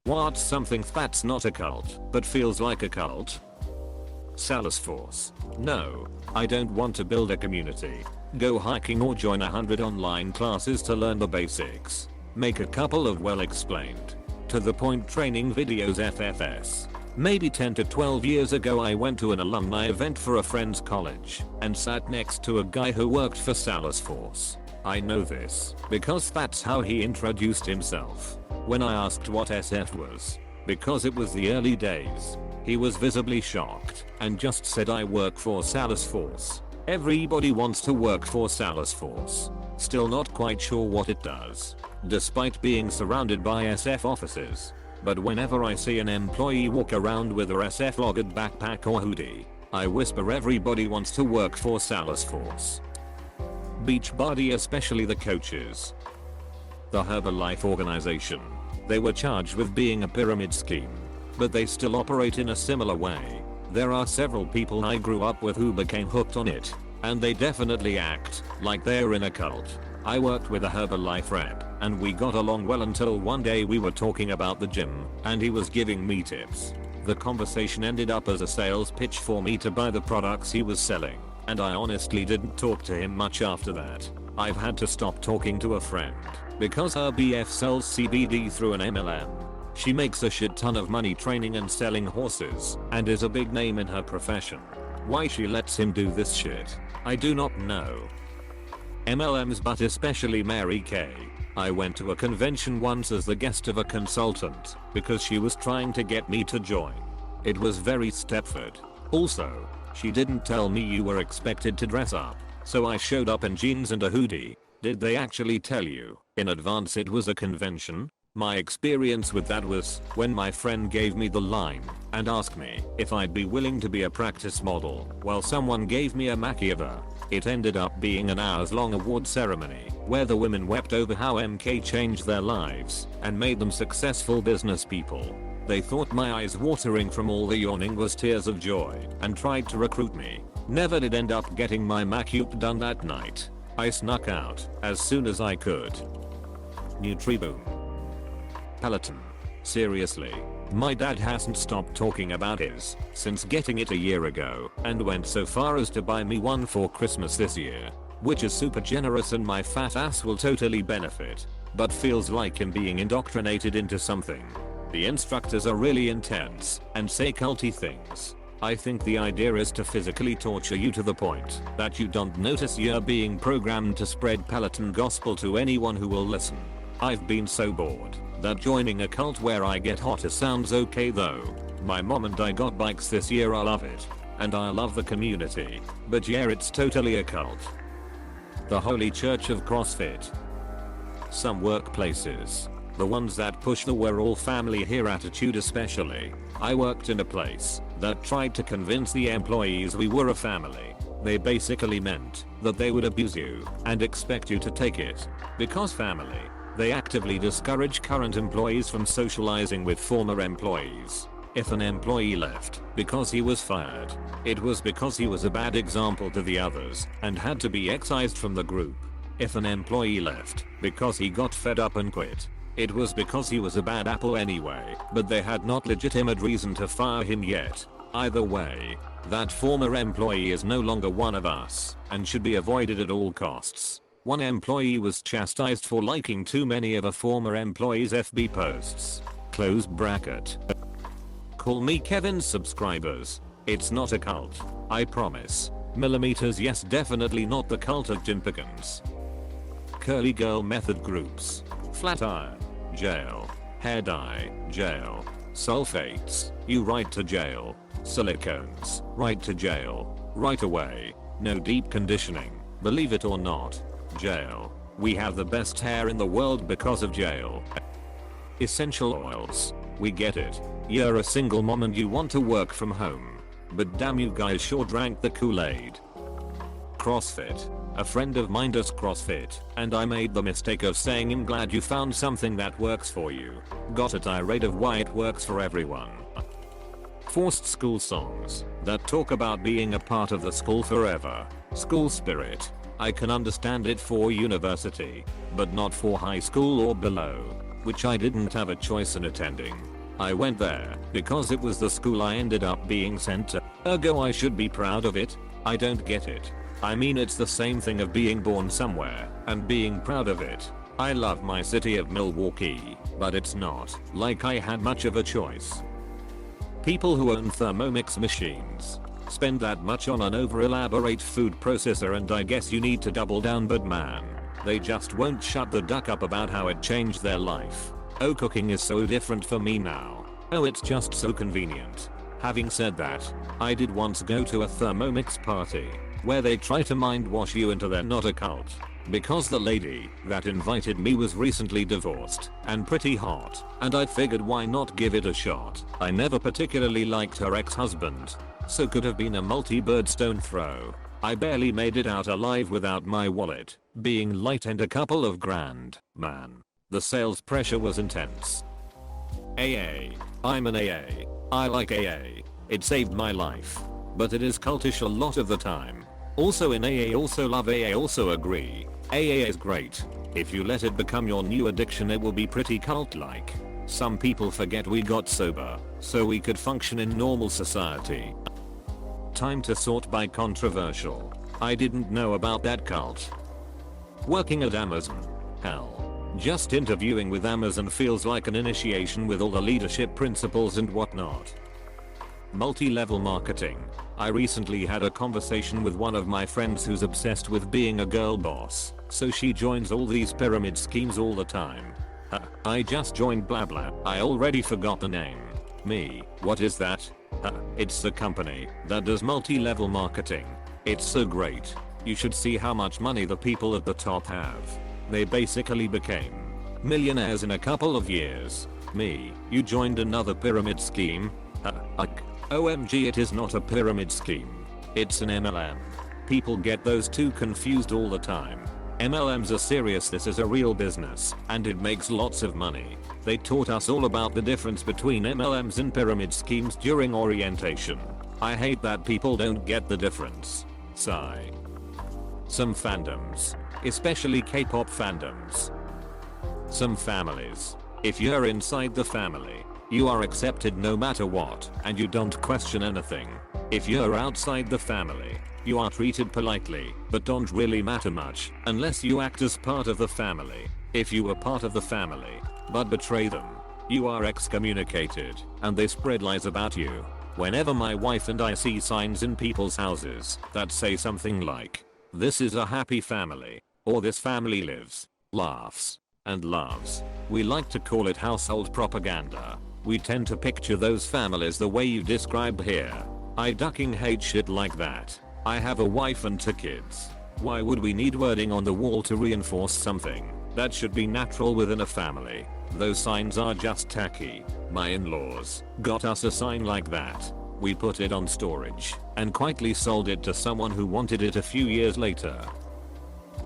What's something that's not a cult, but feels like a cult? Salesforce. No, I don't want to build a community. Go hiking or join 100 online classes to learn the basics. Make a couple of well-explained, to the point training videos FFS. Maybe 10 to 12 years ago I went to an alumni event for a friend's college and sat next to a guy who worked for Salesforce. I know this because that's how he introduced himself. When I asked what SF was, because it was the early days, he was visibly shocked and just said, I work for Salesforce. Everybody wants to work for Salesforce. Still not quite sure what it does, despite being surrounded by SF offices. But whenever I see an employee walk around with a SF logoed backpack or hoodie, I whisper everybody wants to work for Salesforce. Beachbody, especially the coaches. The Herbalife organization. They were charged with being a pyramid scheme, but they still operate in a similar way. There are several people I grew up with who became hooked on it, and they definitely act like they're in a cult. I worked with a Herbalife rep, and we got along well until one day we were talking about the gym, and he was giving me tips. The conversation ended up as a sales pitch for me to buy the products he was selling, and I honestly didn't talk to him much after that. I've had to stop talking to a friend because her BF sells CBD through an MLM. She makes a shit ton of money training and selling horses and is a big name in her profession. Why she lets him do this shit, I do not know. MLMs, but especially Mary Kay. I went to a convention once as the guest of a consultant because she was trying to get me to join. It was very Stepford. Also, she didn't tell me you were expected to dress up, so I showed up in jeans and a hoodie. Did they actually tell you in advance it was a convention? My experience with that was when my friend gave me the line and asked me if I'd be willing to be a practice model while someone gave me a makeover. It ended up being an hours-long award ceremony where the women wept over how MK changed their lives and made them successful business people. They thought my eyes watering from all the yawning was tears of joy and tried to recruit me. Never did end up getting my makeover done that night. I snuck out as soon as I could. Nutriboom. Peloton. Seriously, my dad hasn't stopped talking about his since getting it a year ago and went so far as to buy me one for Christmas this year, which is super generous and my fat ass will totally benefit, but feels like I'm being indoctrinated into something. The instructors are really intense and say culty things. I think the idea is to physically torture you to the point that you don't notice you're being programmed to spread Peloton gospel to anyone who will listen. I've been so bored that joining a cult where I get hotter sounds okay though. My mom and I got bikes this year, I love it. And I love the community. But yeah, it's totally a cult. The Holy Church of CrossFit. Some workplaces, the ones that push the we're all family here attitude especially. I worked in a place that tried to convince the employees we were a family. They basically meant that they would abuse you and expect you to take it. Because family, they actively discourage current employees from socializing with former employees. If an employee left because he was fired, it was because he was a bad example to the others and had to be excised from the group. If an employee left because he got fed up and quit, it was because he was a bad apple anyway, but they had not legitimate reason to fire him yet. Either way, that former employee is no longer one of us and should be avoided at all costs. One employee was chastised for liking too many of a former employee's FB posts. Close bracket. Call me Kevin's subscribers. It's not a cult, I promise. Millimeters, yes, definitely not the cult of Jimpagans. Curly girl method groups. Flatiron, jail. Hair dye, jail. Sulfates, you right to jail. Silicones, right to jail. Right away. No deep conditioning, believe it or not. Jail. We have the best hair in the world because of jail. Essential oils. We get it. You're a single mom and you want to work from home. But damn, you guys sure drank the Kool-Aid. CrossFit. A friend of mine does CrossFit, and I made the mistake of saying I'm glad you found something that works for you. Got a tirade of why it works for everyone. Forced school songs that talk about being a part of the school forever. School spirit. I can understand it for university, but not for high school or below, which I didn't have a choice in attending. I went there because it was the school I ended up being sent to. Ergo I should be proud of it. I don't get it. I mean, it's the same thing of being born somewhere and being proud of it. I love my city of Milwaukee, but it's not like I had much of a choice. People who own Thermomix machines spend that much on an over elaborate food processor, and I guess you need to double down, but man, they just won't shut the duck up about how it changed their life. Oh, cooking is so different for me now. Oh, it's just so convenient. Having said that, I did once go to a Thermomix party where they try to mind wash you into they're not a cult. Because the lady that invited me was recently divorced and pretty hot, and I figured why not give it a shot. I never particularly liked her ex-husband, so could have been a multi-bird stone throw. I barely made it out alive without my wallet being light and a couple of grand. Man, the sales pressure was intense. AA. I'm an AA. I like AA. It saved my life. But it is cultish a lot of the time. Also in AA, also love AA, also agree. AA is great. If you let it become your new addiction, it will be pretty cult-like. Some people forget we got sober so we could function in normal society. Time to sort by controversial. I didn't know about that cult. Working at Amazon. Hell. Just interviewing with Amazon feels like an initiation with all the leadership principles and whatnot. Multi-level marketing. I recently had a conversation with one of my friends who's obsessed with being a girl boss, so she joins all these pyramid schemes all the time. I just joined blah blah. I already forgot the name. Me, what is that? It's the company that does multi-level marketing. It's so great. You should see how much money the people at the top have. They basically became millionaires in a couple of years. Me, you joined another pyramid scheme? OMG, it is not a pyramid scheme. It's an MLM. People get those two confused all the time. MLMs are serious, this is a real business, and it makes lots of money. They taught us all about the difference between MLMs and pyramid schemes during orientation. I hate that people don't get the difference. Sigh. Some fandoms, especially K-pop fandoms. Some families. If you're inside the family, you are accepted no matter what, and you don't question anything. If you're outside the family, you are treated politely, but don't really matter much, unless you act as part of the family. If you were part of the family, but betray them, you are excommunicated, and they spread lies about you. Whenever my wife and I see signs in people's houses that say something like, "This is a happy family," or "This family lives, laughs, and loves," we like to call it household propaganda. We tend to picture those families the way you described here. I ducking hate shit like that. I have a wife and 2 kids. Why would we need wording on the wall to reinforce something that should be natural within a family? Those signs are just tacky. My in-laws got us a sign like that. We put it on storage and quietly sold it to someone who wanted it a few years later.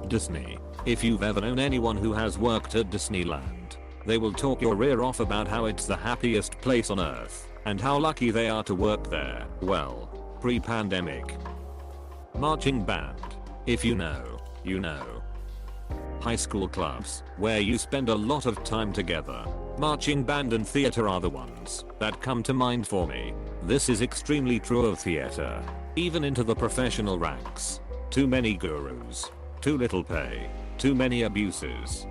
Disney. If you've ever known anyone who has worked at Disneyland, they will talk your ear off about how it's the happiest place on earth and how lucky they are to work there. Well, pre-pandemic. Marching band. If you know, you know. High school clubs, where you spend a lot of time together. Marching band and theater are the ones that come to mind for me. This is extremely true of theater, even into the professional ranks. Too many gurus, too little pay, too many abuses.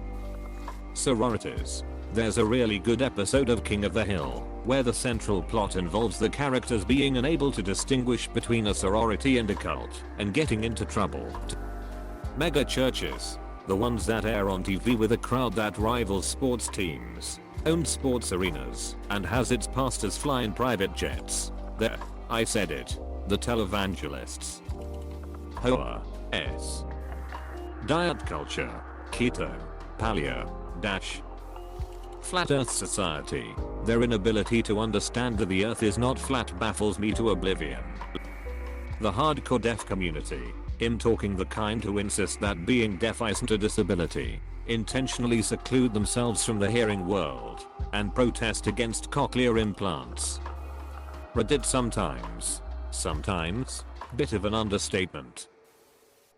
Sororities. There's a really good episode of King of the Hill where the central plot involves the characters being unable to distinguish between a sorority and a cult and getting into trouble. Mega churches. The ones that air on TV with a crowd that rivals sports teams, owns sports arenas, and has its pastors fly in private jets. There, I said it. The televangelists. Hoa. S. Diet culture. Keto. Paleo. Dash. Flat Earth Society. Their inability to understand that the earth is not flat baffles me to oblivion. The hardcore deaf community. Talking the kind who insist that being deaf isn't a disability, intentionally seclude themselves from the hearing world, and protest against cochlear implants. Reddit sometimes. Sometimes. Bit of an understatement.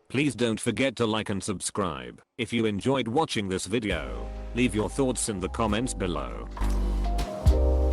Please don't forget to like and subscribe. If you enjoyed watching this video, leave your thoughts in the comments below.